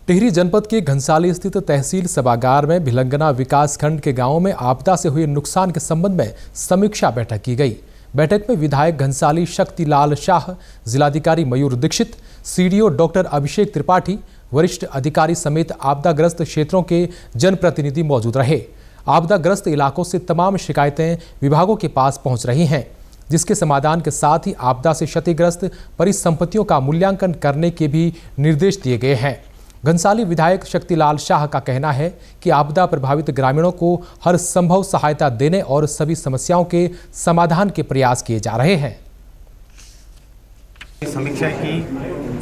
टिहरी जनपद के घनसाली स्थित तहसील सभागार में भिलंगना विकासखंड के गांवों में आपदा से हुए नुकसान के संबंध में समीक्षा बैठक की गई। बैठक में विधायक घनसाली शक्तिलाल शाह, जिलाधिकारी मयूर दीक्षित, सीडीओ डॉक्टर अभिषेक त्रिपाठी, वरिष्ठ अधिकारी समेत आपदाग्रस्त क्षेत्रों के जनप्रतिनिधि मौजूद रहे। आपदाग्रस्त इलाकों से तमाम शिकायतें विभागों के पास पहुंच रही हैं, जिसके समाधान के साथ ही आपदा से क्षतिग्रस्त परिसंपत्तियों का मूल्यांकन करने के भी निर्देश दिए गए हैं। घनसाली विधायक शक्तिलाल शाह का कहना है कि आपदा प्रभावित ग्रामीणों को हर संभव सहायता देने और सभी समस्याओं के समाधान के प्रयास किए जा रहे हैं। समीक्षा की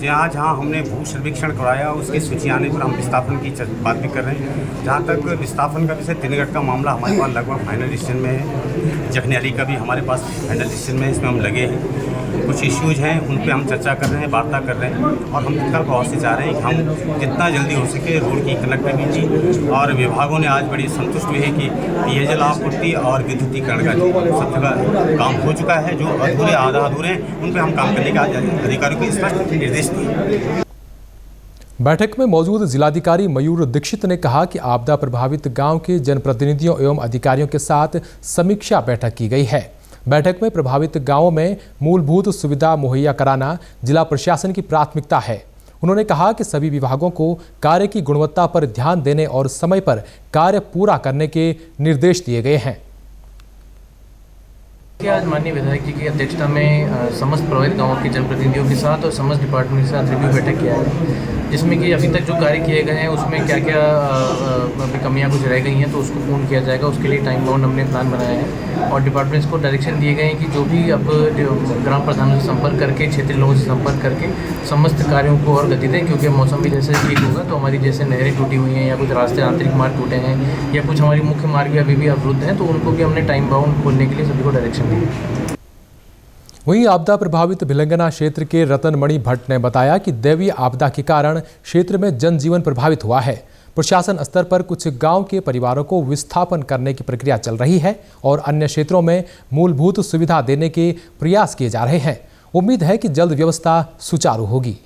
जहाँ हमने भू सर्वेक्षण कराया उसके सूची आने पर हम विस्थापन की बात भी कर रहे हैं। जहाँ तक विस्थापन का विषय तिनगढ़ का मामला हमारे पास लगभग फाइनल डिसीजन में है। जखनियाली का भी हमारे पास फाइनल डिसीजन में है, इसमें हम लगे हैं। कुछ इश्यूज हैं उन पर हम चर्चा कर रहे हैं, वार्ता कर रहे हैं और हम तत्काल प्रभाव से चाह रहे हैं कि हम जितना जल्दी हो सके रोड की कनेक्टिविटी और विभागों ने आज बड़ी संतुष्ट हुई है कि पेयजल आपूर्ति और विद्युतीकरण का सब जगह काम हो चुका है। जो अधूरे आधा अधूरे हैं उन पर हम काम करने का अधिकारियों को स्पष्ट निर्देश दिए। बैठक में मौजूद जिलाधिकारी मयूर दीक्षित ने कहा कि आपदा प्रभावित गांव के जनप्रतिनिधियों एवं अधिकारियों के साथ समीक्षा बैठक की गई है। बैठक में प्रभावित गांवों में मूलभूत सुविधा मुहैया कराना जिला प्रशासन की प्राथमिकता है। उन्होंने कहा कि सभी विभागों को कार्य की गुणवत्ता पर ध्यान देने और समय पर कार्य पूरा करने के निर्देश दिए गए हैं। आज माननीय विधायक जी की अध्यक्षता में समस्त प्रभावित गांवों के जनप्रतिनिधियों के साथ और समस्त डिपार्टमेंट के साथ रिव्यू बैठक किया है, जिसमें कि अभी तक जो कार्य किए गए हैं उसमें क्या क्या कमियां कुछ रह गई हैं तो उसको पूर्ण किया जाएगा। उसके लिए टाइम बाउंड हमने प्लान बनाया है और डिपार्टमेंट्स को डायरेक्शन दिए गए हैं कि जो भी अब ग्राम प्रधानों से संपर्क करके, क्षेत्रीय लोगों से संपर्क करके समस्त कार्यों को और गति दें, क्योंकि मौसम भी जैसे ठीक होगा तो हमारी जैसे नहरें टूटी हुई हैं या कुछ रास्ते आंतरिक मार्ग टूटे हैं या कुछ हमारी मुख्य मार्ग अभी भी अवरुद्ध हैं तो उनको भी हमने टाइम बाउंड खोलने के लिए सभी को डायरेक्शन दिया। वहीं आपदा प्रभावित भिलंगना क्षेत्र के रतनमणि भट्ट ने बताया कि दैवीय आपदा के कारण क्षेत्र में जनजीवन प्रभावित हुआ है। प्रशासन स्तर पर कुछ गांव के परिवारों को विस्थापन करने की प्रक्रिया चल रही है और अन्य क्षेत्रों में मूलभूत सुविधा देने के प्रयास किए जा रहे हैं। उम्मीद है कि जल्द व्यवस्था सुचारू होगी।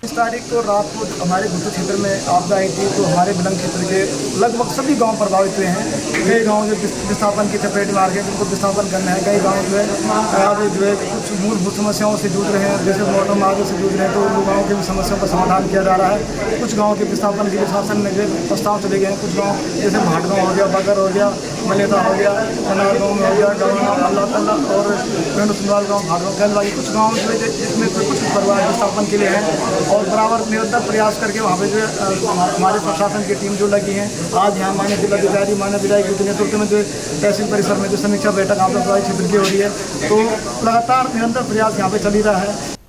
इस तारीख को रात को हमारे गुट्टू क्षेत्र में आपदा आई थी तो हमारे भिलंग क्षेत्र के लगभग सभी गांव प्रभावित हुए हैं। कई गांव जो विस्थापन की चपेट में आ गए जिनको विस्थापन करना है, कई गांव जो है कुछ मूलभूत समस्याओं से जूझ रहे हैं, जैसे मोटर मार्गों से जूझ रहे हैं तो उन गाँव की भी समस्याओं का समाधान किया जा रहा है। कुछ गाँव के विस्थापन के लिए शासन ने प्रस्ताव चले गए हैं। कुछ गाँव जैसे भाटगांव हो गया, बगर हो गया, मलेता हो गया, कनार गाँव में हो गया, गाँव अल्लाह तल्ला और सुनवाल गाँव, भाटगांव, कैलवाई, कुछ गाँव इसमें कुछ परिवार विस्थापन के लिए हैं और बराबर निरंतर प्रयास करके वहाँ पे जो हमारे प्रशासन की टीम जो लगी है। आज यहाँ माननीय जिलाधिकारी, माननीय विधायक के नेतृत्व में जो तहसील परिसर में जो समीक्षा बैठक आपदा प्रभावित क्षेत्र की हो रही है तो लगातार निरंतर प्रयास यहाँ पे चल ही रहा है।